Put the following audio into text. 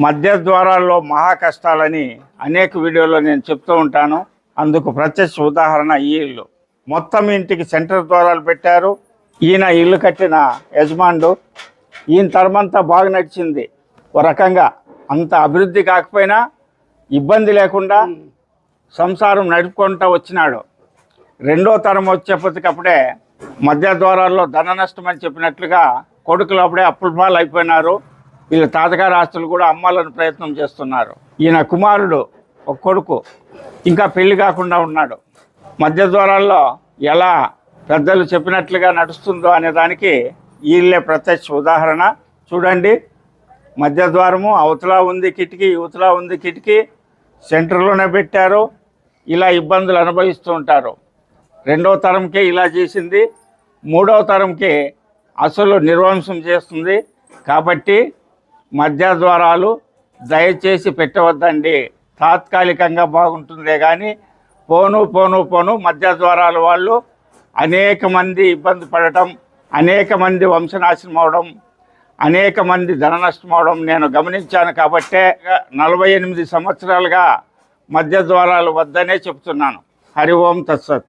మధ్య ద్వారాల్లో మహా కష్టాలని అనేక వీడియోలో నేను చెప్తూ ఉంటాను. అందుకు ప్రత్యక్ష ఉదాహరణ ఈ ఇల్లు. మొత్తం ఇంటికి సెంటర్ ద్వారాలు పెట్టారు. ఈయన ఇల్లు కట్టిన యజమానుడు. ఈయన తరమంతా బాగా నడిచింది. ఓ రకంగా అంత అభివృద్ధి కాకపోయినా ఇబ్బంది లేకుండా సంసారం నడుపుకుంటూ వచ్చినాడు. రెండో తరం వచ్చేప్పటికప్పుడే మధ్య ద్వారాల్లో ధన నష్టం అని చెప్పినట్లుగా కొడుకులు అప్పుడే అప్పుల పాలు అయిపోయినారు. వీళ్ళ తాతగారి ఆస్తులు కూడా అమ్మాలని ప్రయత్నం చేస్తున్నారు. ఈయన కుమారుడు ఒక కొడుకు ఇంకా పెళ్లి కాకుండా ఉన్నాడు. మధ్య ద్వారాల్లో ఎలా పెద్దలు చెప్పినట్లుగా నడుస్తుందో అనే దానికి వీళ్ళే ప్రత్యక్ష ఉదాహరణ. చూడండి, మధ్య ద్వారము అవతలా ఉంది కిటికీ, యువతలా ఉంది కిటికీ, సెంటర్లోనే పెట్టారు. ఇలా ఇబ్బందులు అనుభవిస్తూ ఉంటారు. రెండవ తరంకే ఇలా చేసింది, మూడవ తరంకి అసలు నిర్వంశం చేస్తుంది. కాబట్టి మధ్య ద్వారాలు దయచేసి పెట్టవద్దండి. తాత్కాలికంగా బాగుంటుందే కానీ పోను మధ్య ద్వారాల వాళ్ళు అనేక మంది ఇబ్బంది పడటం, అనేక మంది వంశనాశనం అవడం, అనేక మంది ధన నష్టం అవడం నేను గమనించాను. కాబట్టే 48 సంవత్సరాలుగా మధ్య ద్వారాలు వద్దనే చెప్తున్నాను. హరి ఓం తత్సత్.